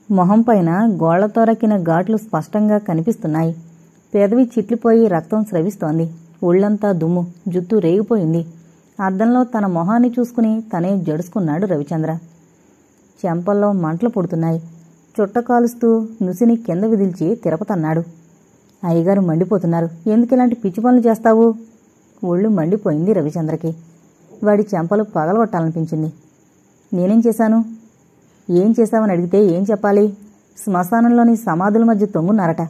మొహం పైన గోళ్లతో రక్కిన ఘాట్లు స్పష్టంగా కనిపిస్తున్నాయి. పెదవి చిట్లిపోయి రక్తం స్రవిస్తోంది. ఒళ్లంతా దుమ్ము, జుట్టు రేగిపోయింది. అద్దంలో తన మొహాన్ని చూసుకుని తనే జడుసుకున్నాడు రవిచంద్ర. చెంపల్లో మంటలు పుడుతున్నాయి. చుట్ట కాలుస్తూ నుసిని కింద విదిల్చి తిరపతన్నాడు. అయ్యగారు మండిపోతున్నారు. ఎందుకిలాంటి పిచ్చి పనులు చేస్తావు? ఒళ్ళు మండిపోయింది రవిచంద్రకి. వాడి చెంపలు పగలగొట్టాలనిపించింది. నేనేం చేశాను? ఏం చేశావని అడిగితే ఏం చెప్పాలి? శ్మశానంలోని సమాధుల మధ్య తొంగున్నారట.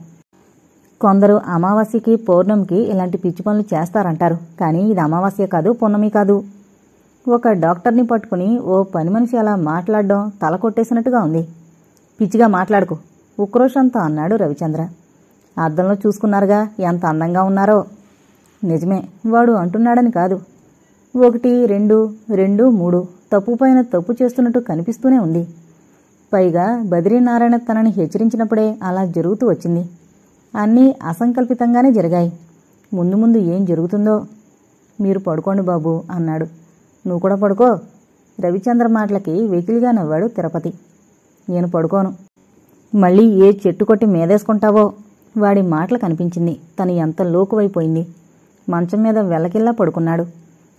కొందరు అమావాస్యకి పౌర్ణమికి ఇలాంటి పిచ్చి పనులు చేస్తారంటారు. కానీ ఇది అమావాస్య కాదు, పున్నమి కాదు. ఒక డాక్టర్ని పట్టుకుని ఓ పని మనిషి అలా మాట్లాడడం తల కొట్టేసినట్టుగా ఉంది. పిచ్చిగా మాట్లాడుకు, ఉక్రోషంతో అన్నాడు రవిచంద్ర. అద్దంలో చూసుకున్నారుగా ఎంత అందంగా ఉన్నారో. నిజమే, వాడు అంటున్నాడని కాదు. 1, 2, 2, 3 తప్పు పైన తప్పు చేస్తున్నట్టు కనిపిస్తూనే ఉంది. పైగా బద్రీనారాయణ తనని హెచ్చరించినప్పుడే అలా జరుగుతూ వచ్చింది. అన్నీ అసంకల్పితంగానే జరిగాయి. ముందు ముందు ఏం జరుగుతుందో. మీరు పడుకోండి బాబు అన్నాడు. నువ్వు కూడా పడుకో. రవిచంద్ర మాటలకి వెకిలిగా నవ్వాడు తిరుపతి. నేను పడుకోను. మళ్ళీ ఏ చెట్టు కొట్టి మీదేసుకుంటావో. వాడి మాటలు కనిపించింది తను ఎంత లోకువైపోయింది. మంచం మీద వెల్లకిల్లా పడుకున్నాడు.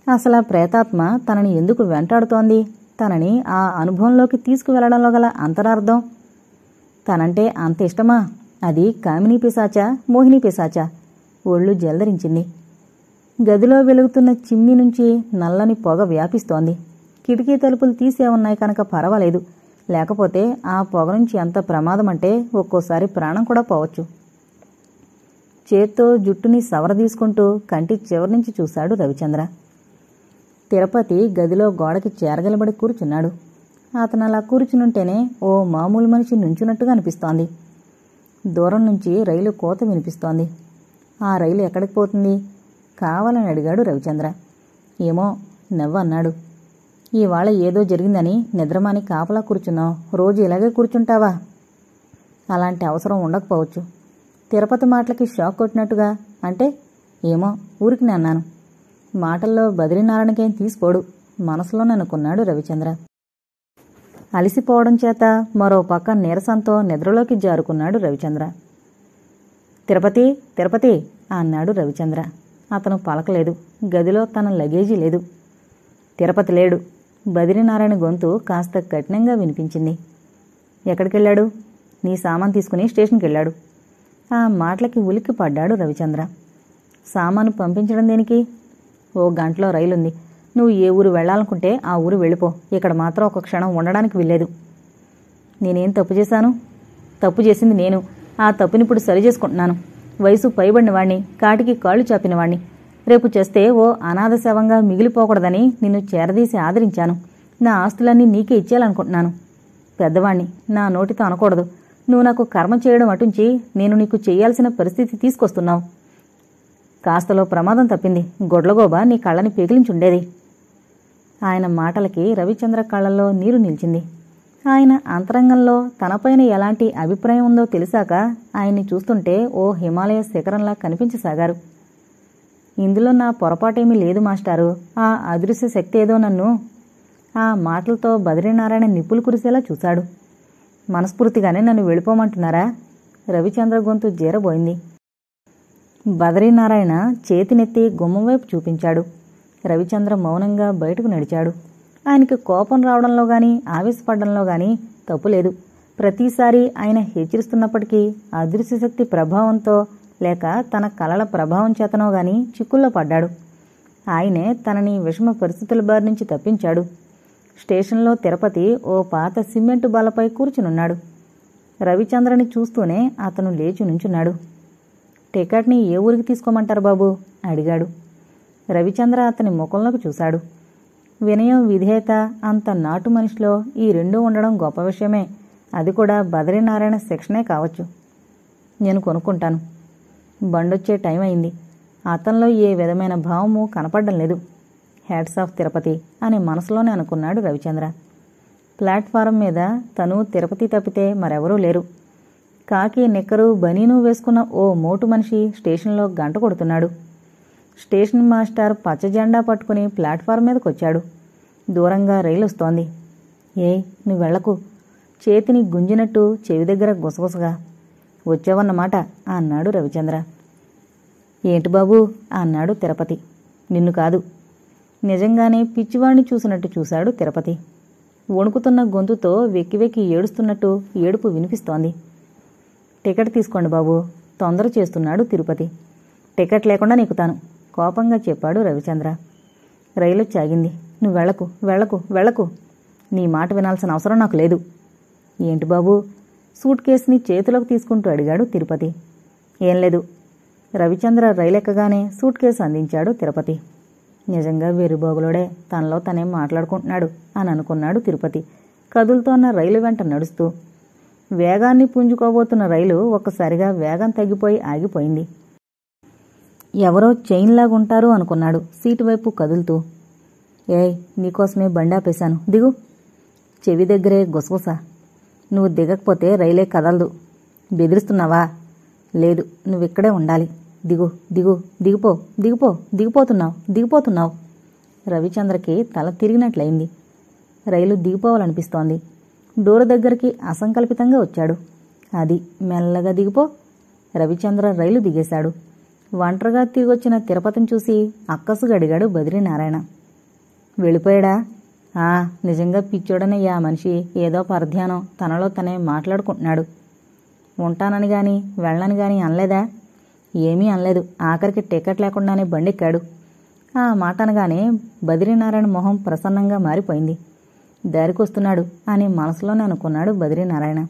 అసలు ఆ ప్రేతాత్మ తనని ఎందుకు వెంటాడుతోంది? తనని ఆ అనుభవంలోకి తీసుకువెళ్లడంలో గల అంతరార్థం. తనంటే అంత ఇష్టమా? అది కామినీ పిశాచా, మోహిని పిశాచా? ఒళ్ళు జల్దరించింది. గదిలో వెలుగుతున్న చిమ్నీ నుంచి నల్లని పొగ వ్యాపిస్తోంది. కిటికీ తలుపులు తీసే ఉన్నాయి కనుక పర్వాలేదు. లేకపోతే ఆ పొగ నుంచి ఎంత ప్రమాదమంటే ఒక్కోసారి ప్రాణం కూడా పోవచ్చు. చేత్తో జుట్టుని సవరదీసుకుంటూ కంటి చివరి నుంచి చూశాడు రవిచంద్ర. తిరుపతి గదిలో గోడకి చేరగలబడి కూర్చున్నాడు. అతను అలా కూర్చునుంటేనే ఓ మామూలు మనిషి నుంచున్నట్టుగా అనిపిస్తోంది. దూరం నుంచి రైలు కోత వినిపిస్తోంది. ఆ రైలు ఎక్కడికి పోతుంది? కావాలని అడిగాడు రవిచంద్ర. ఏమో, నవ్వన్నాడు. ఇవాళ ఏదో జరిగిందని నిద్రమాని కాపలా కూర్చున్నావు. రోజు ఇలాగే కూర్చుంటావా? అలాంటి అవసరం ఉండకపోవచ్చు. తిరుపతి మాటలకి షాక్ కొట్టినట్టుగా. అంటే ఏమో, ఊరికి అన్నాను. మాటల్లో బద్రీనారాయణకేం తీసిపోడు మనసులోనే అనుకున్నాడు రవిచంద్ర. అలిసిపోవడం చేత మరో పక్క నీరసంతో నిద్రలోకి జారుకున్నాడు రవిచంద్ర. తిరుపతి, తిరుపతి అన్నాడు రవిచంద్ర. అతను పలకలేదు. గదిలో తన లగేజీ లేదు. తిరుపతి లేడు. బద్రీనారాయణ గొంతు కాస్త కఠినంగా వినిపించింది. ఎక్కడికెళ్ళాడు? నీ సామాన్ తీసుకుని స్టేషన్కి వెళ్ళాడు. ఆ మాటలకి ఉలిక్కి పడ్డాడు రవిచంద్ర. సామాను పంపించడం దేనికి? ఓ గంటలో రైలుంది. నువ్వు ఏ ఊరు వెళ్లాలనుకుంటే ఆ ఊరు వెళ్ళిపో. ఇక్కడ మాత్రం ఒక క్షణం ఉండడానికి వీల్లేదు. నేనేం తప్పు చేశాను? తప్పు చేసింది నేను. ఆ తప్పునిప్పుడు సరి చేసుకుంటున్నాను. వయసు పైబడిన వాణ్ణి, కాటికి కాళ్ళు చాపినవాణ్ణి. రేపు చేస్తే ఓ అనాథ శవంగా మిగిలిపోకూడదని నిన్ను చేరదీసి ఆదరించాను. నా ఆస్తులన్నీ నీకే ఇచ్చేయాలనుకుంటున్నాను. పెద్దవాణ్ణి, నా నోటితో అనకూడదు. నువ్వు నాకు కర్మ చేయడం అటుంచి నేను నీకు చెయ్యాల్సిన పరిస్థితి తీసుకొస్తున్నావు. కాస్తలో ప్రమాదం తప్పింది. గొడ్లగోబ నీ కళ్ళని పెగిలించుండేది. ఆయన మాటలకి రవిచంద్ర కళ్ళల్లో నీరు నిలిచింది. ఆయన అంతరంగంలో తనపైన ఎలాంటి అభిప్రాయం ఉందో తెలిసాక ఆయన్ని చూస్తుంటే ఓ హిమాలయ శిఖరంలా కనిపించసాగారు. ఇందులో నా పొరపాటేమీ లేదు మాస్టారు. ఆ అదృశ్య శక్తి ఏదో నన్ను. ఆ మాటలతో బద్రీనారాయణ నిప్పులు కురిసేలా చూశాడు. మనస్ఫూర్తిగానే నన్ను వెళ్ళిపోమంటున్నారా? రవిచంద్ర గొంతు జీరబోయింది. బద్రీనారాయణ చేతినెత్తి గుమ్మం వైపు చూపించాడు. రవిచంద్ర మౌనంగా బయటకు నడిచాడు. ఆయనకి కోపం రావడంలో గాని ఆవేశపడ్డంలో గాని తప్పులేదు. ప్రతిసారి ఆయన హెచ్చరిస్తున్నప్పటికీ అదృశ్యశక్తి ప్రభావంతో లేక తన కలల ప్రభావం చేతనో గాని చిక్కుల్లో పడ్డాడు. ఆయనే తనని విషమ పరిస్థితుల బారి నుంచి తప్పించాడు. స్టేషన్లో తిరుపతి ఓ పాత సిమెంటు బల్లపై కూర్చునున్నాడు. రవిచంద్రని చూస్తూనే అతను లేచి నుంచున్నాడు. టికెట్ని ఏ ఊరికి తీసుకోమంటారు బాబు? అడిగాడు. రవిచంద్ర అతని ముఖంలోకి చూశాడు. వినయం, విధేయత అంత నాటు మనిషిలో ఈ రెండూ ఉండడం గొప్ప విషయమే. అది కూడా బద్రీనారాయణ శిక్షణే కావచ్చు. నేను కొనుక్కుంటాను. బండొచ్చే టైం అయింది. అతనిలో ఏ విధమైన భావము కనపడడం లేదు. హ్యాట్స్ ఆఫ్ తిరుపతి అని మనసులోనే అనుకున్నాడు రవిచంద్ర. ప్లాట్ఫారం మీద తను తిరుపతి తప్పితే మరెవరూ లేరు. కాకి, నిక్కరు, బనీను వేసుకున్న ఓ మోటు మనిషి స్టేషన్లో గంట కొడుతున్నాడు. స్టేషన్ మాస్టర్ పచ్చ జెండా పట్టుకుని ప్లాట్ఫారం మీదకొచ్చాడు. దూరంగా రైలు వస్తోంది. నువ్వు వెళ్లకు. చేతిని గుంజినట్టు చెవి దగ్గర గుసగుసగా. వచ్చావన్నమాట అన్నాడు రవిచంద్ర. ఏంటి బాబూ అన్నాడు తిరుపతి. నిన్ను కాదు. నిజంగానే పిచ్చివాణ్ణి చూసినట్టు చూశాడు తిరుపతి. వణుకుతున్న గొంతుతో వెక్కి వెక్కి ఏడుస్తున్నట్టు ఏడుపు వినిపిస్తోంది. టికెట్ తీసుకోండి బాబూ, తొందర చేస్తున్నాడు తిరుపతి. టికెట్ లేకుండా నీకుతాను కోపంగా చెప్పాడు రవిచంద్ర. రైలొచ్చాగింది. నువ్వు వెళ్లకు వెళ్లకు వెళ్లకు. నీ మాట వినాల్సిన అవసరం నాకు లేదు. ఏంటి బాబూ? సూట్ కేసుని చేతిలోకి తీసుకుంటూ అడిగాడు తిరుపతి. ఏం లేదు. రవిచంద్ర రైలెక్కగానే సూట్ కేసు అందించాడు తిరుపతి. నిజంగా వెర్రిబోగులోడే తనలో తనేం మాట్లాడుకుంటున్నాడు అని అనుకున్నాడు తిరుపతి కదులుతోన్న రైలు వెంట నడుస్తూ. వేగాన్ని పుంజుకోబోతున్న రైలు ఒక్కసారిగా వేగం తగ్గిపోయి ఆగిపోయింది. ఎవరో చైన్లాగుంటారు అనుకున్నాడు సీటు వైపు కదులుతూ. ఏయ్, నీకోసమే బండాపేశాను, దిగు. చెవి దగ్గరే గుసగుస. నువ్వు దిగకపోతే రైలే కదలదు. బెదిరిస్తున్నావా? లేదు, నువ్విక్కడే ఉండాలి. దిగు దిగు, దిగిపో దిగిపో, దిగిపోతున్నావు. రవిచంద్రకి తల తిరిగినట్లయింది. రైలు దిగిపోవాలనిపిస్తోంది. డోరు దగ్గరికి అసంకల్పితంగా వచ్చాడు. అది మెల్లగా దిగిపో. రవిచంద్ర రైలు దిగేశాడు. ఒంటరిగా తిరిగొచ్చిన తిరుపతిని చూసి అక్కసుగా అడిగాడు బద్రీనారాయణ. వెళ్ళిపోయాడా? నిజంగా పిచ్చోడనయ్యా మనిషి. ఏదో పరధ్యానం తనలో తనే మాట్లాడుకుంటున్నాడు. ఉంటానని గాని వెళ్ళని గాని అనలేదా? ఏమీ అనలేదు. ఆఖరికి టికెట్ లేకుండానే బండెక్కాడు. ఆ మాట అనగానే బద్రీనారాయణ మొహం ప్రసన్నంగా మారిపోయింది. దారికొస్తున్నాడు అని మనసులోనే అనుకున్నాడు బద్రీనారాయణ.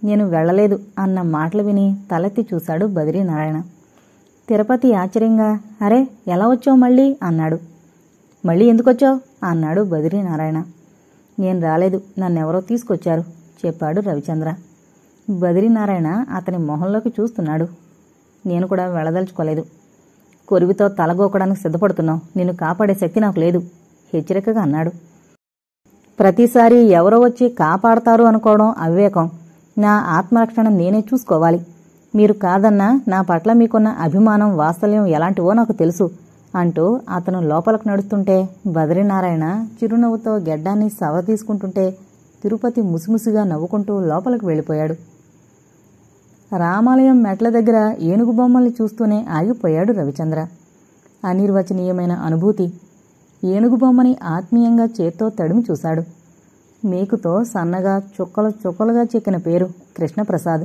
నేను వెళ్ళలేదు అన్న మాటలు విని తలెత్తి చూశాడు బద్రీనారాయణ. తిరుపతి ఆశ్చర్యంగా, అరే ఎలా వచ్చావు మళ్ళీ అన్నాడు. మళ్ళీ ఎందుకొచ్చావు అన్నాడు బద్రీనారాయణ. నేను రాలేదు, నన్నెవరో తీసుకొచ్చారు చెప్పాడు రవిచంద్ర. బద్రీనారాయణ అతని మొహంలోకి చూస్తున్నాడు. నేను కూడా వెళ్ళదలుచుకోలేదు. కొరివితో తలగోకడానికి సిద్ధపడుతున్నావు. నిన్ను కాపాడే శక్తి నాకు లేదు హెచ్చరికగా అన్నాడు. ప్రతిసారి ఎవరో వచ్చి కాపాడతారు అనుకోవడం అవివేకం. నా ఆత్మరక్షణ నేనే చూసుకోవాలి. మీరు కాదన్నా నా పట్ల మీకున్న అభిమానం వాత్సల్యం ఎలాంటివో నాకు తెలుసు అంటూ అతను లోపలకు నడుస్తుంటే బద్రీనారాయణ చిరునవ్వుతో గెడ్డాన్ని సవ తీసుకుంటుంటే తిరుపతి ముసిముసిగా నవ్వుకుంటూ లోపలికి వెళ్ళిపోయాడు. రామాలయం మెట్ల దగ్గర ఏనుగు బొమ్మల్ని చూస్తూనే ఆగిపోయాడు రవిచంద్ర. అనిర్వచనీయమైన అనుభూతి. ఏనుగు బొమ్మని ఆత్మీయంగా చేత్తో తడిమి చూశాడు. మేకుతో సన్నగా చుక్కలుగా చెక్కిన పేరు కృష్ణప్రసాద్.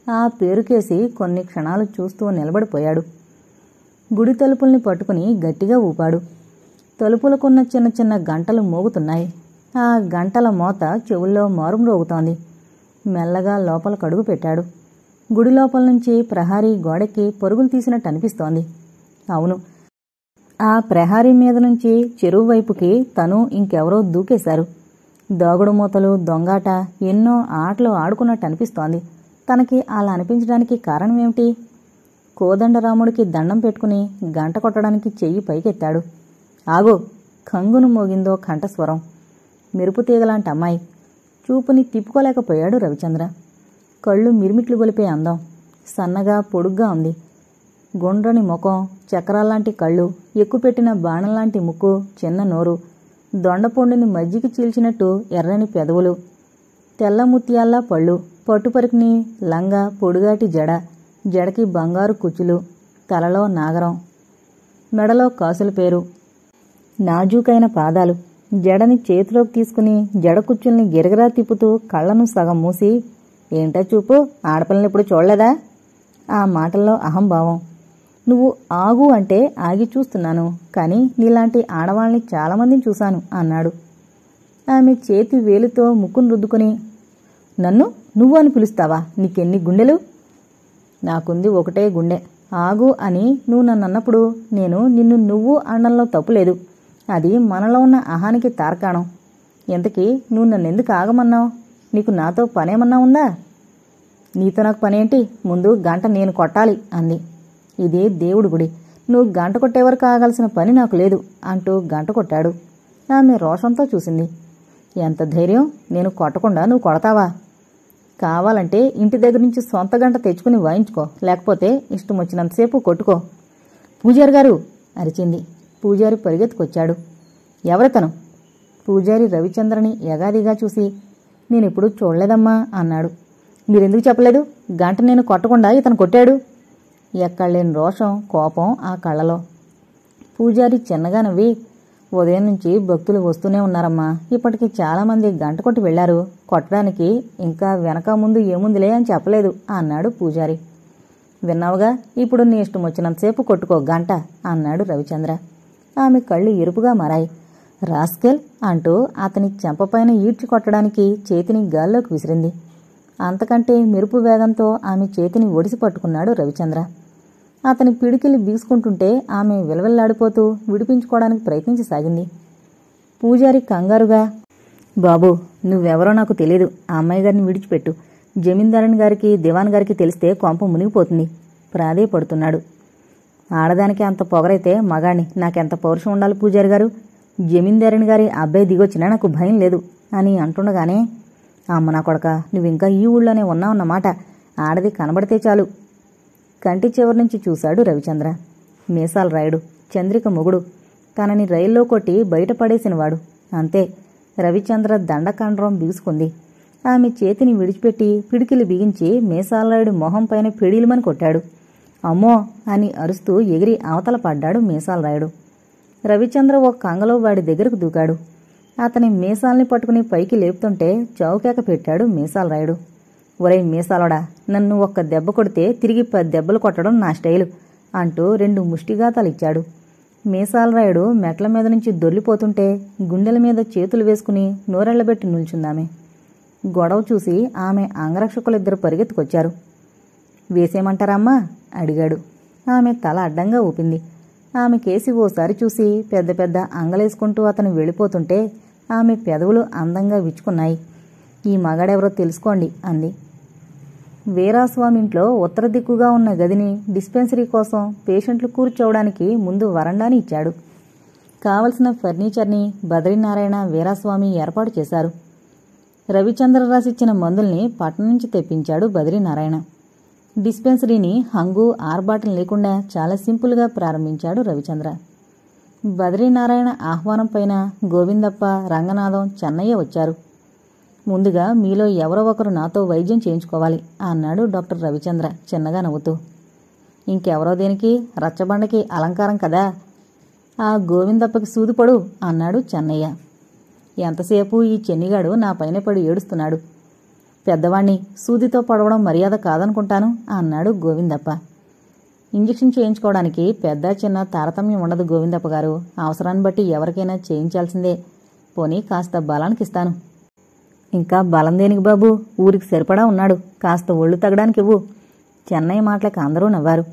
ఆ పేరుకేసి కొన్ని క్షణాలు చూస్తూ నిలబడిపోయాడు. గుడి తలుపుల్ని పట్టుకుని గట్టిగా ఊపాడు. తలుపులకున్న చిన్న చిన్న గంటలు మోగుతున్నాయి. ఆ గంటల మోత చెవుల్లో మారుమ్రోగుతోంది. మెల్లగా లోపలకు అడుగు పెట్టాడు. గుడి లోపల నుంచి ప్రహారీ గోడకి పరుగులు తీసినట్టు అనిపిస్తోంది. అవును, ఆ ప్రహారీ మీద నుంచి చెరువు వైపుకి తను ఇంకెవరో దూకేశారు. దాగుడు మూతలు, దొంగాట, ఎన్నో ఆటలు ఆడుకున్నట్టు అనిపిస్తోంది. తనకి అలా అనిపించడానికి కారణమేమిటి? కోదండరాముడికి దండం పెట్టుకుని గంట కొట్టడానికి చెయ్యి పైకెత్తాడు. ఆగో! కంగును మోగిందో కంఠస్వరం. మెరుపు తీగలాంటి అమ్మాయి. చూపుని తిప్పుకోలేకపోయాడు రవిచంద్ర. కళ్ళు మిరిమిట్లు గొలిపే అందం. సన్నగా పొడుగ్గా ఉంది. గుండ్రని ముఖం, చక్రాల్లాంటి కళ్ళు, ఎక్కుపెట్టిన బాణంలాంటి ముక్కు, చిన్న నోరు, దొండపొండుని మజ్జికి చీల్చినట్టు ఎర్రని పెదవులు, తెల్ల ముత్యాల్లా పళ్ళు, పట్టుపరికిని లంగా, పొడుగాటి జడకి బంగారు కుచ్చులు, తలలో నాగరం, మెడలో కాసుల పేరు, నాజూకైన పాదాలు. జడని చేతిలోకి తీసుకుని జడకుచ్చుల్ని గిరగిరా తిప్పుతూ కళ్లను సగం మూసి, ఏంటా చూపు, ఆడపిల్లని ఇప్పుడు చూడలేదా? ఆ మాటల్లో అహంభావం. నువ్వు ఆగు అంటే ఆగి చూస్తున్నాను, కానీ నీలాంటి ఆడవాళ్ళని చాలామందిని చూశాను అన్నాడు. ఆమె చేతి వేలుతో ముక్కును రుద్దుకుని, నన్ను నువ్వు అని పిలుస్తావా? నీకెన్ని గుండెలు? నాకుంది ఒకటే గుండె. ఆగు అని నువ్వు నన్నన్నప్పుడు నేను నిన్ను నువ్వు అనడంలో తప్పులేదు. అది మనలో ఉన్న అహానికి తార్కాణం. ఎంతకీ నువ్వు నన్నెందుకు ఆగమన్నావు? నీకు నాతో పనేమన్నా ఉందా? నీతో నాకు పనేంటి? ముందు గంట నేను కొట్టాలి అంది. ఇదే దేవుడి గుడి. నువ్వు గంట కొట్టే వరకు ఆగాల్సిన పని నాకు లేదు అంటూ గంట కొట్టాడు. ఆమె రోషంతో చూసింది. ఎంత ధైర్యం? నేను కొట్టకుండా నువ్వు కొడతావా? కావాలంటే ఇంటి దగ్గర నుంచి సొంత గంట తెచ్చుకుని వాయించుకో, లేకపోతే ఇష్టం వచ్చినంతసేపు కొట్టుకో. పూజారి గారు అరిచింది. పూజారి పరిగెత్తుకొచ్చాడు. ఎవరితను? పూజారి రవిచంద్రని యగాదిగా చూసి, నేనెప్పుడూ చూడలేదమ్మా అన్నాడు. మీరెందుకు చెప్పలేదు? గంట నేను కొట్టకుండా ఇతను కొట్టాడు. ఎక్కడలేని రోషం, కోపం ఆ కళ్ళలో. పూజారి చిన్నగా నవ్వి, ఉదయం నుంచి భక్తులు వస్తూనే ఉన్నారమ్మా. ఇప్పటికి చాలామంది గంట కొట్టి వెళ్లారు. కొట్టడానికి ఇంకా వెనక ముందు ఏముందిలే అని చెప్పలేదు అన్నాడు పూజారి. విన్నావుగా, ఇప్పుడు నీ ఇష్టం వచ్చినంతసేపు కొట్టుకో గంట అన్నాడు రవిచంద్ర. ఆమె కళ్ళు ఎరుపుగా మారాయి. రాస్కెల్ అంటూ అతని చెంపపైన ఈడ్చి కొట్టడానికి చేతిని గాల్లోకి విసిరింది. అంతకంటే మెరుపు వేగంతో ఆమె చేతిని ఒడిసి పట్టుకున్నాడు రవిచంద్ర. అతని పిడికిలి బీసుకుంటుంటే ఆమె విలవిల్లాడిపోతూ విడిపించుకోవడానికి ప్రయత్నించసాగింది. పూజారి కంగారుగా, బాబూ, నువ్వెవరో నాకు తెలీదు. ఆ అమ్మాయి గారిని విడిచిపెట్టు. జమీందారుని గారికి, దివాన్ గారికి తెలిస్తే కొంప మునిగిపోతుంది ప్రాధేయపడుతున్నాడు. ఆడదానికి అంత పొగరైతే మగాణ్ణి నాకెంత పౌరుషం ఉండాలి పూజారి గారు? జమీందారుని గారి అబ్బాయి దిగొచ్చినా నాకు భయం లేదు అని అంటుండగానే, అమ్మ నా కొడక, నువ్వింకా ఈ ఊళ్ళోనే ఉన్నావన్నమాట. ఆడది కనబడితే చాలు. కంటి చివరి నుంచి చూశాడు రవిచంద్ర. మీసాల రాయుడు, చంద్రిక మొగుడు, తనని రైల్లో కొట్టి బయటపడేసినవాడు. అంతే. రవిచంద్ర దండకండ్రం బిగుసుకుంది. ఆమె చేతిని విడిచిపెట్టి పిడికిలి బిగించి మీసాలరాయుడు మొహం పైన పిడీలుమని కొట్టాడు. అమ్మో అని అరుస్తూ ఎగిరి అవతల పడ్డాడు మీసాలరాయుడు. రవిచంద్ర ఓ కంగలో వాడి దగ్గరకు దూకాడు. అతని మీసాల్ని పట్టుకుని పైకి లేపుతుంటే చౌకేక పెట్టాడు మీసాలరాయుడు. ఒరే మీసాలోడా, నన్ను ఒక్క దెబ్బ కొడితే తిరిగి 10 దెబ్బలు కొట్టడం నా స్టైలు అంటూ 2 ముష్టిఘాతాలిచ్చాడు. మీసాలరాయుడు మెట్ల మీద నుంచి దొర్లిపోతుంటే గుండెల మీద చేతులు వేసుకుని నోరెళ్లబెట్టి నిల్చుందామె. గొడవ చూసి ఆమె అంగరక్షకులిద్దరు పరిగెత్తుకొచ్చారు. వేసేయమంటారమ్మా అడిగాడు. ఆమె తల అడ్డంగా ఊపింది. ఆమె కేసి ఓసారి చూసి పెద్ద పెద్ద అంగలేసుకుంటూ అతను వెళ్ళిపోతుంటే ఆమె పెదవులు అందంగా విచ్చుకున్నాయి. ఈ మగాడెవరో తెలుసుకోండి అంది. వీరాస్వామి ఇంట్లో ఉత్తర దిక్కుగా ఉన్న గదిని డిస్పెన్సరీ కోసం పేషెంట్లు కూర్చోవడానికి ముందు వరండాని ఇచ్చాడు. కావలసిన ఫర్నిచర్ని బద్రీనారాయణ, వీరాస్వామి ఏర్పాటు చేశారు. రవిచంద్ర రాసిచ్చిన మందుల్ని పట్నం నుంచి తెప్పించాడు బద్రీనారాయణ. డిస్పెన్సరీని హంగు, ఆర్బాటం లేకుండా చాలా సింపుల్గా ప్రారంభించాడు రవిచంద్ర. బద్రీనారాయణ ఆహ్వానం పైన గోవిందప్ప, రంగనాథం, చెన్నయ్య వచ్చారు. ముందుగా మీలో ఎవరో ఒకరు నాతో వైద్యం చేయించుకోవాలి అన్నాడు డాక్టర్ రవిచంద్ర చిన్నగా నవ్వుతూ. ఇంకెవరో దేనికి? రచ్చబండకి అలంకారం కదా. ఆ గోవిందప్పకి సూదిపడు అన్నాడు చెన్నయ్య. ఎంతసేపు ఈ చెన్నిగాడు నా పైన పడి ఏడుస్తున్నాడు. పెద్దవాణ్ణి సూదితో పడవడం మర్యాద కాదనుకుంటాను అన్నాడు గోవిందప్ప. ఇంజెక్షన్ చేయించుకోవడానికి పెద్ద చిన్న తారతమ్యం ఉండదు గోవిందప్ప గారు. అవసరాన్ని బట్టి ఎవరికైనా చేయించాల్సిందే. పోనీ కాస్త బలానికిస్తాను. ఇంకా బలం దేనికి బాబు? ఊరికి సరిపడా ఉన్నాడు. కాస్త ఒళ్ళు తగ్గడానికి ఇవ్వు. చెన్నై మాటలకు అందరూ నవ్వారు.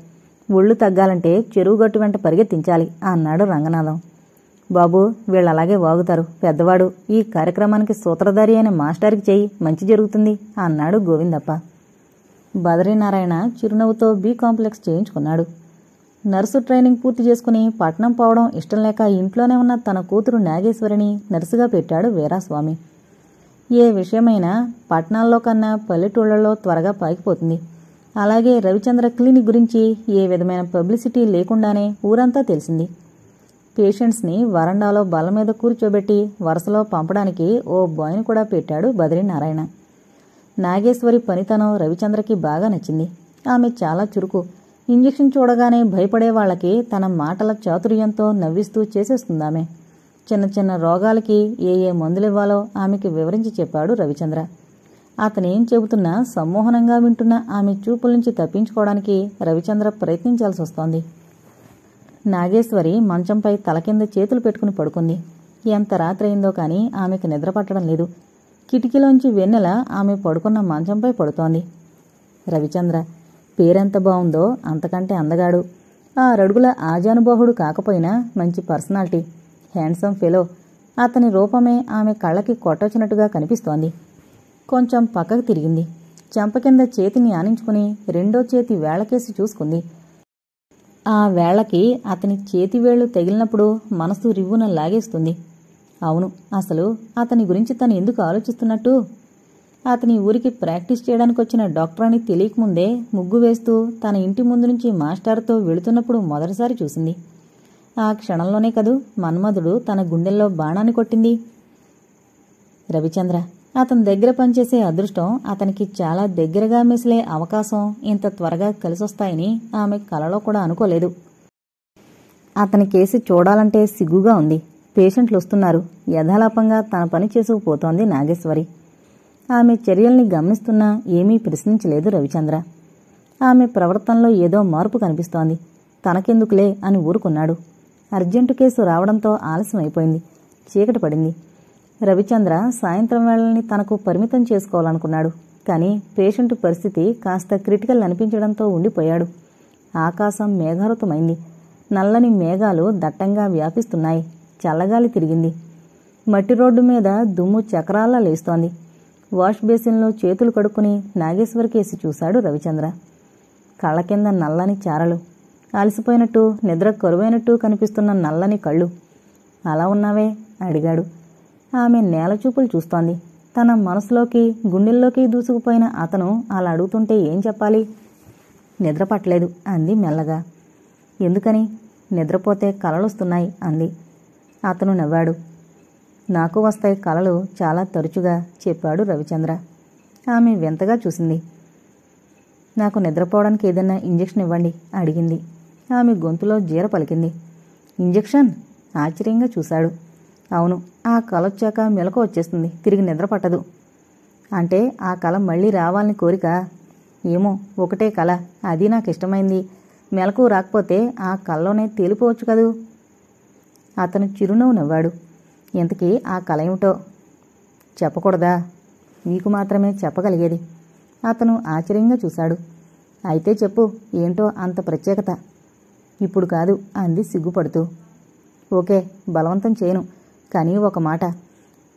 ఒళ్ళు తగ్గాలంటే చెరువు గట్టు వెంట పరిగెత్తించాలి అన్నాడు రంగనాథం. బాబు, వీళ్ళలాగే వాగుతారు. పెద్దవాడు, ఈ కార్యక్రమానికి సూత్రధారి అయిన మాస్టర్కి చెయ్యి, మంచి జరుగుతుంది అన్నాడు గోవిందప్ప. బద్రీనారాయణ చిరునవ్వుతో బి కాంప్లెక్స్ చేయించుకున్నాడు. నర్సు ట్రైనింగ్ పూర్తి చేసుకుని పట్నం పోవడం ఇష్టం లేక ఇంట్లోనే ఉన్న తన కూతురు నాగేశ్వరిని నర్సుగా పెట్టాడు వీరాస్వామి. ఏ విషయమైనా పట్నాల్లో కన్నా పల్లెటూళ్లలో త్వరగా పాకిపోతుంది. అలాగే రవిచంద్ర క్లినిక్ గురించి ఏ విధమైన పబ్లిసిటీ లేకుండానే ఊరంతా తెలిసింది. పేషెంట్స్ని వరండాలో బల్ల మీద కూర్చోబెట్టి వరుసలో పంపడానికి ఓ బాయ్ని కూడా పెట్టాడు బద్రీనారాయణ. నాగేశ్వరి పనితనం రవిచంద్రకి బాగా నచ్చింది. ఆమె చాలా చురుకు. ఇంజెక్షన్ చూడగానే భయపడే వాళ్ళకి తన మాటల చాతుర్యంతో నవ్విస్తూ చేసేస్తుందామె. చిన్న చిన్న రోగాలకి ఏ మందులివ్వాలో ఆమెకి వివరించి చెప్పాడు రవిచంద్ర. అతనేం చెబుతున్నా సమ్మోహనంగా వింటున్న ఆమె చూపుల నుంచి తప్పించుకోవడానికి రవిచంద్ర ప్రయత్నించాల్సి వస్తోంది. నాగేశ్వరి మంచంపై తల కింద చేతులు పెట్టుకుని పడుకుంది. ఎంత రాత్రి అయిందో కానీ ఆమెకు నిద్ర పట్టడం లేదు. కిటికీలోంచి వెన్నెల ఆమె పడుకున్న మంచంపై పడుతోంది. రవిచంద్ర పేరెంత బావుందో, అంతకంటే అందగాడు. 6 అడుగుల ఆజానుబాహుడు కాకపోయినా మంచి పర్సనాలిటీ, హ్యాండ్సమ్ ఫెలో. అతని రూపమే ఆమె కళ్ళకి కొట్టొచ్చినట్టుగా కనిపిస్తోంది. కొంచెం పక్కకు తిరిగింది. చెంప కింద చేతిని ఆనించుకుని రెండో చేతి వేళ్లకేసి చూసుకుంది. ఆ వేళ్లకి అతని చేతివేళ్లు తగిలినప్పుడు మనసు రివ్వున లాగేస్తుంది. అవును, అసలు అతని గురించి తను ఎందుకు ఆలోచిస్తున్నట్టు? అతని ఊరికి ప్రాక్టీస్ చేయడానికి వచ్చిన డాక్టర్ అని తెలియకముందే ముగ్గు వేస్తూ తన ఇంటి ముందు నుంచి మాస్టర్తో వెళుతున్నప్పుడు మొదటిసారి చూసింది. ఆ క్షణంలోనే కదూ మన్మధుడు తన గుండెల్లో బాణాన్ని కొట్టింది. రవిచంద్ర, అతని దగ్గర పనిచేసే అదృష్టం అతనికి చాలా దగ్గరగా మెసిలే అవకాశం ఇంత త్వరగా కలిసొస్తాయని ఆమె కలలో కూడా అనుకోలేదు. అతని కేసి చూడాలంటే సిగ్గుగా ఉంది. పేషెంట్లు వస్తున్నారు. యథాలాపంగా తన పని చేసుకుపోతోంది నాగేశ్వరి. ఆమె చర్యల్ని గమనిస్తున్నా ఏమీ ప్రశ్నించలేదు రవిచంద్ర. ఆమె ప్రవర్తనలో ఏదో మార్పు కనిపిస్తోంది. తనకెందుకులే అని ఊరుకున్నాడు. అర్జెంటు కేసు రావడంతో ఆలస్యమైపోయింది. చీకటి పడింది. రవిచంద్ర సాయంత్రం వేళల్ని తనకు పరిమితం చేసుకోవాలనుకున్నాడు. కానీ పేషెంటు పరిస్థితి కాస్త క్రిటికల్ అనిపించడంతో ఉండిపోయాడు. ఆకాశం మేఘావృతమైంది. నల్లని మేఘాలు దట్టంగా వ్యాపిస్తున్నాయి. చల్లగాలి తిరిగింది. మట్టి రోడ్డు మీద దుమ్ము చక్రాల్లా లేస్తోంది. వాష్ బేసిన్లో చేతులు కడుక్కుని నాగేశ్వరి కేసి చూశాడు రవిచంద్ర. కళ్ళ కింద నల్లని చారలు. అలసిపోయినట్టు నిద్ర కరువైనట్టు కనిపిస్తున్న నల్లని కళ్ళు. అలా ఉన్నావే అడిగాడు. ఆమె నేలచూపులు చూస్తోంది. తన మనసులోకి గుండెల్లోకి దూసుకుపోయిన అతను అలా అడుగుతుంటే ఏం చెప్పాలి? నిద్ర పట్టలేదు అంది మెల్లగా. ఎందుకని? నిద్రపోతే కలలొస్తున్నాయి అంది. అతను నవ్వాడు. నాకు వస్తాయి కలలు చాలా తరచుగా చెప్పాడు రవిచంద్ర. ఆమె వింతగా చూసింది. నాకు నిద్రపోవడానికి ఏదైనా ఇంజెక్షన్ ఇవ్వండి అడిగింది. ఆమె గొంతులో జీర పలికింది. ఇంజెక్షన్? ఆశ్చర్యంగా చూశాడు. అవును, ఆ కలొచ్చాక మెలకు వచ్చేస్తుంది. తిరిగి నిద్ర పట్టదు. అంటే ఆ కల మళ్ళీ రావాలని కోరిక? ఏమో, ఒకటే కల, అది నాకు ఇష్టమైంది. మెలకు రాకపోతే ఆ కల్లోనే తేలిపోవచ్చు కదూ. అతను చిరునవ్వు నవ్వాడు. ఇంతకీ ఆ కల ఏమిటో చెప్పకూడదా? మీకు మాత్రమే చెప్పగలిగేది. అతను ఆశ్చర్యంగా చూశాడు. అయితే చెప్పు, ఏంటో అంత ప్రత్యేకత? ఇప్పుడు కాదు అంది సిగ్గుపడుతూ. ఓకే, బలవంతం చేయను. కానీ ఒక మాట,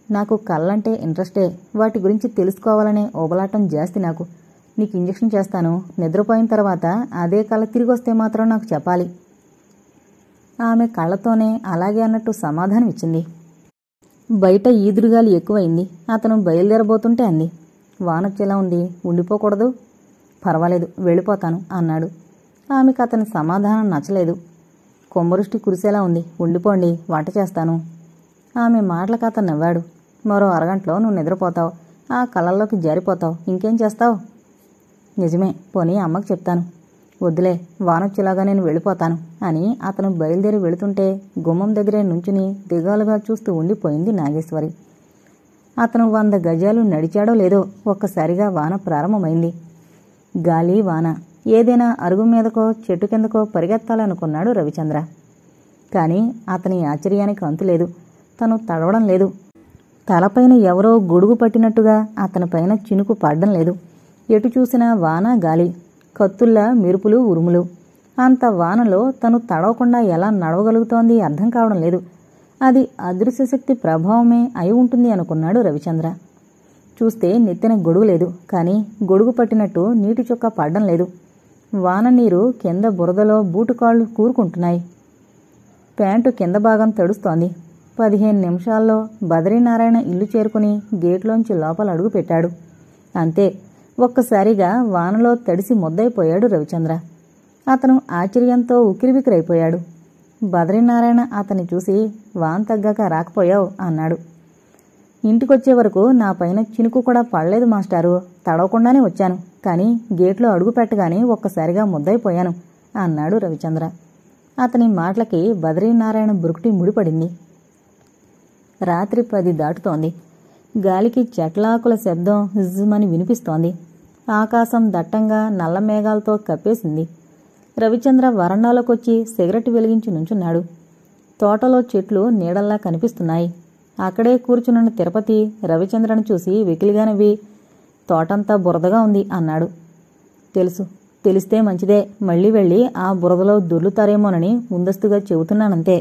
నాకు కళ్ళంటే ఇంట్రెస్టే. వాటి గురించి తెలుసుకోవాలనే ఓబలాటం జాస్తి నాకు. నీకు ఇంజెక్షన్ చేస్తాను. నిద్రపోయిన తర్వాత అదే కళ తిరిగి వస్తే మాత్రం నాకు చెప్పాలి. ఆమె కళ్ళతోనే అలాగే అన్నట్టు సమాధానం ఇచ్చింది. బయట ఈదురుగాలి ఎక్కువైంది. అతను బయలుదేరబోతుంటే అంది. వానొచ్చేలా ఉంది, ఉండిపోకూడదు? పర్వాలేదు, వెళ్ళిపోతాను అన్నాడు. ఆమెకు అతని సమాధానం నచ్చలేదు. కొమ్మరుష్టి కురిసేలా ఉంది, ఉండిపోండి, వంట చేస్తాను. ఆమె మాటలకు అతను నవ్వాడు. మరో అరగంటలో నువ్వు నిద్రపోతావు. ఆ కళ్ళల్లోకి జారిపోతావు. ఇంకేం చేస్తావు? నిజమే, పోనీ అమ్మకు చెప్తాను. వద్దులే, వానొచ్చేలాగా నేను వెళ్ళిపోతాను అని అతను బయలుదేరి వెళుతుంటే గుమ్మం దగ్గరే నుంచుని దిగాలుగా చూస్తూ ఉండిపోయింది నాగేశ్వరి. అతను 100 గజాలు నడిచాడో లేదో ఒక్కసారిగా వాన ప్రారంభమైంది. గాలి వాన. ఏదైనా అరుగు మీదకో చెట్టు కిందకో పరిగెత్తాలనుకున్నాడు రవిచంద్ర. కానీ అతని ఆశ్చర్యానికి అంతులేదు. తను తడవడం లేదు. తలపైన ఎవరో గొడుగు పట్టినట్టుగా అతనిపైన చినుకు పడ్డం లేదు. ఎటు చూసినా వాన గాలి, కత్తుల్లా మెరుపులు ఉరుములు. అంత వానలో తను తడవకుండా ఎలా నడవగలుగుతోంది అర్థం కావడం లేదు. అది అదృశ్యశక్తి ప్రభావమే అయి ఉంటుంది అనుకున్నాడు రవిచంద్ర. చూస్తే నెత్తిన గొడుగు లేదు. కానీ గొడుగు పట్టినట్టు నీటి చుక్క పడ్డం లేదు. వాన నీరు కింద బురదలో బూటుకాళ్లు కూరుకుంటున్నాయి. ప్యాంటు కింద భాగం తడుస్తోంది. 15 నిమిషాల్లో బదరీనారాయణ ఇల్లు చేరుకుని గేట్లోంచి లోపల అడుగు పెట్టాడు. అంతే, ఒక్కసారిగా వానలో తడిసి ముద్దైపోయాడు రవిచంద్ర. అతను ఆశ్చర్యంతో ఉక్కిరిబిక్కిరైపోయాడు. బదరీనారాయణ అతన్ని చూసి, వాన తగ్గాక రాకపోయావు అన్నాడు. ఇంటికొచ్చే వరకు నా పైన చినుకు కూడా పడలేదు మాస్టారు. తడవకుండానే వచ్చాను. కానీ గేట్లో అడుగు పెట్టగానే ఒక్కసారిగా ముద్దైపోయాను అన్నాడు రవిచంద్ర. అతని మాటలకి బదరీనారాయణ బురుకుటి ముడిపడింది. రాత్రి 10 దాటుతోంది. గాలికి చెట్లాకుల శబ్దం హిజ్జమని వినిపిస్తోంది. ఆకాశం దట్టంగా నల్ల మేఘాలతో కప్పేసింది. రవిచంద్ర వరండాలోకొచ్చి సిగరెట్ వెలిగించి నుంచున్నాడు. తోటలో చెట్లు నీడల్లా కనిపిస్తున్నాయి. అక్కడే కూర్చునున్న తిరుపతి రవిచంద్రను చూసి వెకిలిగా నవ్వి, తోటంతా బురదగా ఉంది అన్నాడు. తెలుసు, తెలిస్తే మంచిదే. మళ్లీ వెళ్ళి ఆ బురదలో దొర్లుతారేమోనని ముందస్తుగా చెబుతున్నానంతే.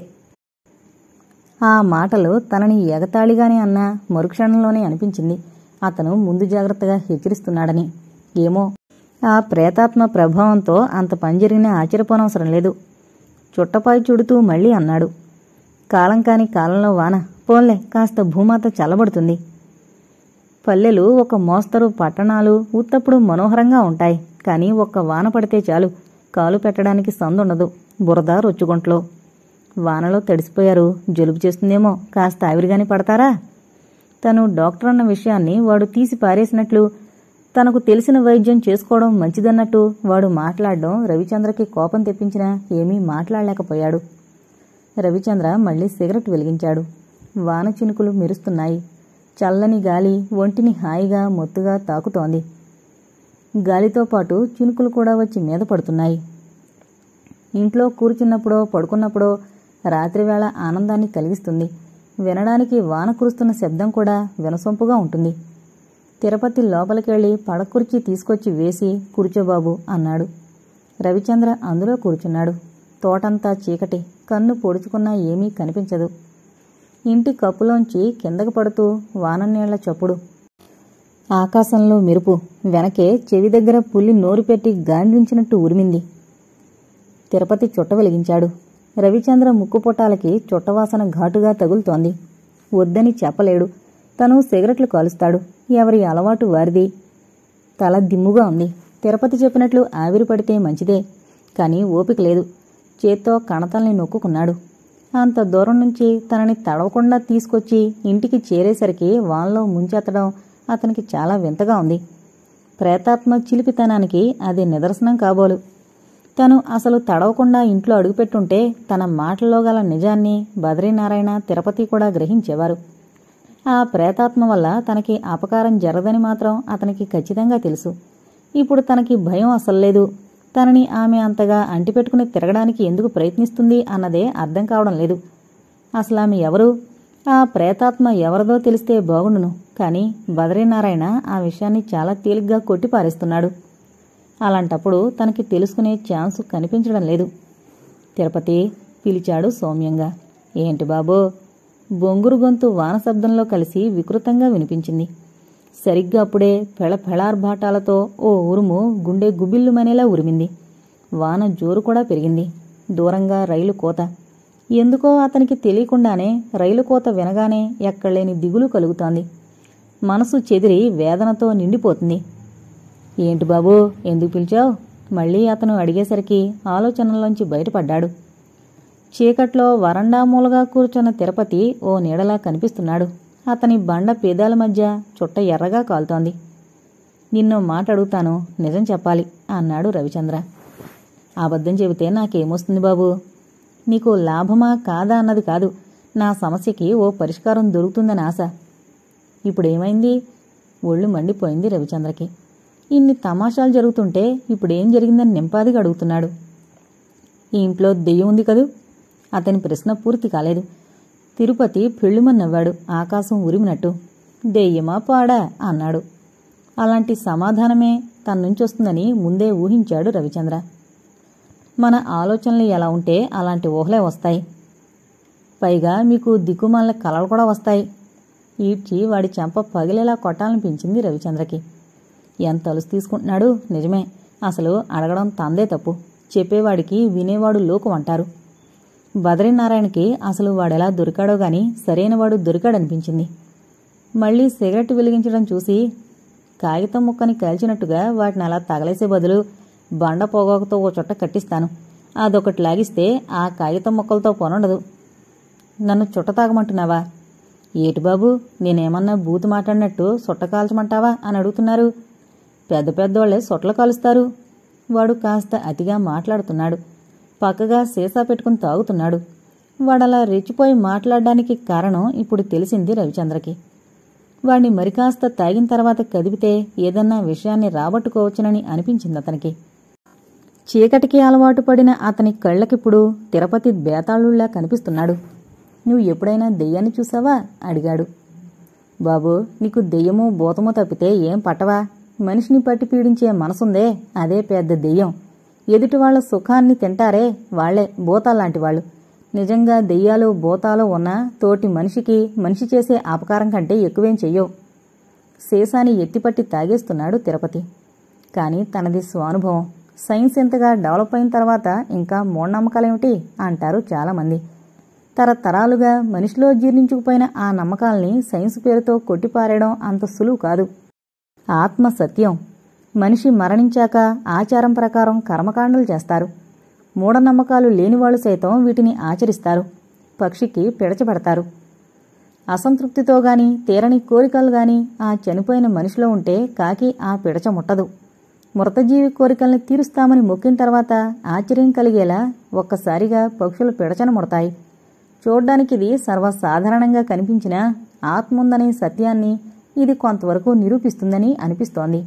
ఆ మాటలు తనని ఎగతాళిగానే అన్నా మరుక్షణంలోనే అనిపించింది అతను ముందు జాగ్రత్తగా హెచ్చరిస్తున్నాడని. ఏమో, ఆ ప్రేతాత్మ ప్రభావంతో అంత పని జరిగినా ఆశ్చర్యపోనవసరం లేదు. చుట్టపాయి చుడుతూ మళ్లీ అన్నాడు. కాలం కాని కాలంలో వాన. పోన్లే, కాస్త భూమాత చల్లబడుతుంది. పల్లెలు ఒక మోస్తరు, పట్టణాలు ఉత్తప్పుడు మనోహరంగా ఉంటాయి. కానీ ఒక్క వాన పడితే చాలు, కాలు పెట్టడానికి సందుండదు. బురద రొచ్చుగుంట్లో. వానలో తడిసిపోయారు, జలుబు చేస్తుందేమో, కాస్త ఆవిరిగాని పడతారా? తను డాక్టర్ అన్న విషయాన్ని వాడు తీసి పారేసినట్లు, తనకు తెలిసిన వైద్యం చేసుకోవడం మంచిదన్నట్టు వాడు మాట్లాడడం రవిచంద్రకి కోపం తెప్పించినా ఏమీ మాట్లాడలేకపోయాడు. రవిచంద్ర మళ్లీ సిగరెట్ వెలిగించాడు. వాన చినుకులు మెరుస్తున్నాయి. చల్లని గాలి ఒంటిని హాయిగా మొత్తుగా తాకుతోంది. గాలితో పాటు చినుకులు కూడా వచ్చి మీద పడుతున్నాయి. ఇంట్లో కూర్చున్నప్పుడో పడుకున్నప్పుడో రాత్రివేళ ఆనందాన్ని కలిగిస్తుంది. వినడానికి వాన కురుస్తున్న శబ్దం కూడా వినసొంపుగా ఉంటుంది. తిరుపతి లోపలికెళ్లి పడకుర్చీ తీసుకొచ్చి వేసి, కూర్చోబాబు అన్నాడు. రవిచంద్ర అందులో కూర్చున్నాడు. తోటంతా చీకటి, కన్ను పొడుచుకున్నా ఏమీ కనిపించదు. ఇంటి కప్పులోంచి కిందకు పడుతూ వాననీళ్ల చప్పుడు, ఆకాశంలో మెరుపు, వెనకే చెవి దగ్గర పులి నోరు పెట్టి గాండ్రించినట్టు ఉరిమింది. తిరుపతి చుట్ట వెలిగించాడు. రవిచంద్ర ముక్కుపొట్టాలకి చుట్టవాసన ఘాటుగా తగులుతోంది. వద్దని చెప్పలేడు. తను సిగరెట్లు కాలుస్తాడు. ఎవరి అలవాటు వారిది. తల దిమ్ముగా ఉంది. తిరుపతి చెప్పినట్లు ఆవిరి పడితే మంచిదే, కాని ఓపిక లేదు. చేత్తో కణతల్ని నొక్కుకున్నాడు. అంత దూరం నుంచి తనని తడవకుండా తీసుకొచ్చి ఇంటికి చేరేసరికి వానలో ముంచెత్తడం అతనికి చాలా వింతగా ఉంది. ప్రేతాత్మ చిలిపితనానికి అది నిదర్శనం కాబోలు. తను అసలు తడవకుండా ఇంట్లో అడుగుపెట్టుంటే తన మాటల్లో గల నిజాన్ని బద్రీనారాయణ, తిరుపతి కూడా గ్రహించేవారు. ఆ ప్రేతాత్మ వల్ల తనకి అపకారం జరగదని మాత్రం అతనికి ఖచ్చితంగా తెలుసు. ఇప్పుడు తనకి భయం అసల్లేదు. తనని ఆమె అంతగా అంటిపెట్టుకుని తిరగడానికి ఎందుకు ప్రయత్నిస్తుంది అన్నదే అర్థం కావడం లేదు. అసలామె ఎవరు? ఆ ప్రేతాత్మ ఎవరిదో తెలిస్తే బాగుండును. కాని బద్రీనారాయణ ఆ విషయాన్ని చాలా తేలిగ్గా కొట్టిపారేస్తున్నాడు. అలాంటప్పుడు తనకి తెలుసుకునే ఛాన్సు కనిపించడం లేదు. తిరుపతి పిలిచాడు సౌమ్యంగా. ఏంటి బాబో? బొంగురు గొంతు వాన శబ్దంలో కలిసి వికృతంగా వినిపించింది. సరిగ్గా అప్పుడే ఫెళఫెళార్భాటాలతో ఓ ఉరుము గుండె గుబిల్లుమనేలా ఉరిమింది. వాన జోరు కూడా పెరిగింది. దూరంగా రైలు కోత. ఎందుకో అతనికి తెలియకుండానే రైలు కోత వినగానే ఎక్కడలేని దిగులు కలుగుతోంది. మనసు చెదిరి వేదనతో నిండిపోతుంది. ఏంటి బాబూ, ఎందుకు పిలిచావు? మళ్లీ అతను అడిగేసరికి ఆలోచనల్లోంచి బయటపడ్డాడు. చీకట్లో వరండా మూలగా కూర్చున్న తిరుపతి ఓ నీడలా కనిపిస్తున్నాడు. అతని బండ పేదాల మధ్య చుట్ట ఎర్రగా కాలుతోంది. నిన్నో మాట అడుగుతాను, నిజం చెప్పాలి అన్నాడు రవిచంద్ర. అబద్ధం చెబితే నాకేమొస్తుంది బాబూ? నీకు లాభమా కాదా అన్నది కాదు, నా సమస్యకి ఓ పరిష్కారం దొరుకుతుందని ఆశ. ఇప్పుడేమైంది? ఒళ్ళు మండిపోయింది రవిచంద్రకి. ఇన్ని తమాషాలు జరుగుతుంటే ఇప్పుడేం జరిగిందని నింపాదిగా అడుగుతున్నాడు. ఈ ఇంట్లో దెయ్యం ఉంది కదూ? అతని ప్రశ్న పూర్తి కాలేదు. తిరుపతి పెళ్ళుమని నవ్వాడు, ఆకాశం ఉరిమినట్టు. దెయ్యమా పాడా అన్నాడు. అలాంటి సమాధానమే తన్నుంచొస్తుందని ముందే ఊహించాడు రవిచంద్ర. మన ఆలోచనలు ఎలా ఉంటే అలాంటి ఊహలే వస్తాయి. పైగా మీకు దిక్కుమాలిన కలలు కూడా వస్తాయి. ఈడ్చి వాడి చెంప పగిలేలా కొట్టాలనిపించింది రవిచంద్రకి. ఎంత అలుసు తీసుకుంటున్నాడు. నిజమే, అసలు అడగడం తందే తప్పు. చెప్పేవాడికి వినేవాడు లోకు అంటారు. బద్రీనారాయణకి అసలు వాడెలా దొరికాడో గాని సరైనవాడు దొరికాడనిపించింది. మళ్లీ సిగరెట్ వెలిగించడం చూసి, కాగితం ముక్కని కాల్చినట్టుగా వాటిని అలా తగలేసే బదులు బండ పొగాకుతో ఓ చుట్ట కట్టిస్తాను. అదొకటి లాగిస్తే ఆ కాగితం ముక్కలతో పనుండదు. నన్ను చుట్ట తాగమంటున్నావా? ఏటి బాబు, నేనేమన్నా బూతు మాట్లాడినట్టు సుట్ట కాల్చమంటావా అని అడుగుతున్నారు. పెద్ద పెద్దోళ్లే సొట్లు కాలుస్తారు. వాడు కాస్త అతిగా మాట్లాడుతున్నాడు. పక్కగా సీసా పెట్టుకుని తాగుతున్నాడు. వాడలా రెచ్చిపోయి మాట్లాడడానికి కారణం ఇప్పుడు తెలిసింది రవిచంద్రకి. వాడిని మరికాస్త తాగిన తర్వాత కదిపితే ఏదన్నా విషయాన్ని రాబట్టుకోవచ్చునని అనిపించింది అతనికి. చీకటికి అలవాటు పడిన అతని కళ్లకిప్పుడు తిరుపతి బేతాళుళ్లా కనిపిస్తున్నాడు. నువ్వు ఎప్పుడైనా దెయ్యాన్ని చూసావా? అడిగాడు. బాబూ, నీకు దెయ్యమో భూతమో తప్పితే ఏం పట్టవా? మనిషిని పట్టి పీడించే మనసుందే, అదే పెద్ద దెయ్యం. ఎదుటివాళ్ల సుఖాన్ని తింటారే వాళ్లే భూతాల్లాంటి వాళ్ళు. నిజంగా దెయ్యాలు భూతాలు ఉన్నా తోటి మనిషికి మనిషి చేసే అపకారం కంటే ఎక్కువేం చెయ్యవు. సీసాని ఎత్తిపట్టి తాగేస్తున్నాడు తిరుపతి. కాని తనది స్వానుభవం. సైన్స్ ఇంతగా డెవలప్ అయిన తర్వాత ఇంకా మూఢనమ్మకాలేమిటి అంటారు చాలామంది. తరతరాలుగా మనిషిలో జీర్ణించుకుపోయిన ఆ నమ్మకాల్ని సైన్స్ పేరుతో కొట్టిపారేయడం అంత సులువు కాదు. ఆత్మ సత్యం. మనిషి మరణించాక ఆచారం ప్రకారం కర్మకాండలు చేస్తారు. మూఢనమ్మకాలు లేనివాళ్లు సైతం వీటిని ఆచరిస్తారు. పక్షికి పిడచబెడతారు. అసంతృప్తితో గాని తీరని కోరికలు గాని ఆ చనిపోయిన మనిషిలో ఉంటే కాకి ఆ పిడచ ముట్టదు. మృతజీవి కోరికల్ని తీరుస్తామని మొక్కిన తర్వాత ఆశ్చర్యం కలిగేలా ఒక్కసారిగా పక్షులు పిడచను ముడతాయి. చూడ్డానికిది సర్వసాధారణంగా కనిపించినా ఆత్ముందనే సత్యాన్ని ఇది కొంతవరకు నిరూపిస్తుందని అనిపిస్తోంది.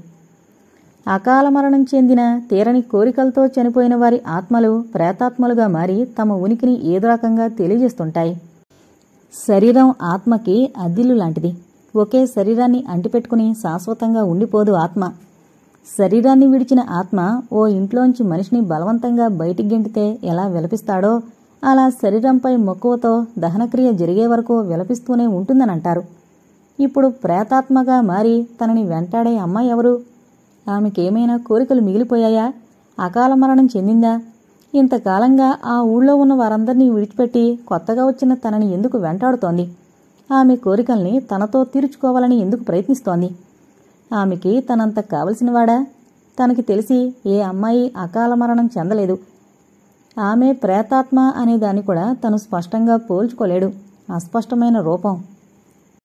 అకాల మరణం చెందిన తీరని కోరికలతో చనిపోయిన వారి ఆత్మలు ప్రేతాత్మలుగా మారి తమ ఉనికిని ఏదో రకంగా తెలియజేస్తుంటాయి. శరీరం ఆత్మకి అద్దిల్లు లాంటిది. ఒకే శరీరాన్ని అంటిపెట్టుకుని శాశ్వతంగా ఉండిపోదు ఆత్మ. శరీరాన్ని విడిచిన ఆత్మ ఓ ఇంట్లోంచి మనిషిని బలవంతంగా బయటికి గెంటితే ఎలా విలపిస్తాడో అలా శరీరంపై మక్కువతో దహనక్రియ జరిగే వరకు విలపిస్తూనే ఉంటుందనంటారు. ఇప్పుడు ప్రేతాత్మగా మారి తనని వెంటాడే అమ్మాయి ఎవరు? ఆమెకేమైనా కోరికలు మిగిలిపోయాయా? అకాల మరణం చెందిందా? ఇంతకాలంగా ఆ ఊళ్ళో ఉన్న వారందరినీ విడిచిపెట్టి కొత్తగా వచ్చిన తనని ఎందుకు వెంటాడుతోంది? ఆమె కోరికల్ని తనతో తీర్చుకోవాలని ఎందుకు ప్రయత్నిస్తోంది? ఆమెకి తనంత కావలసినవాడా? తనకి తెలిసి ఏ అమ్మాయి అకాల మరణం చెందలేదు. ఆమె ప్రేతాత్మ అనేదాన్ని కూడా తను స్పష్టంగా పోల్చుకోలేడు. అస్పష్టమైన రూపం.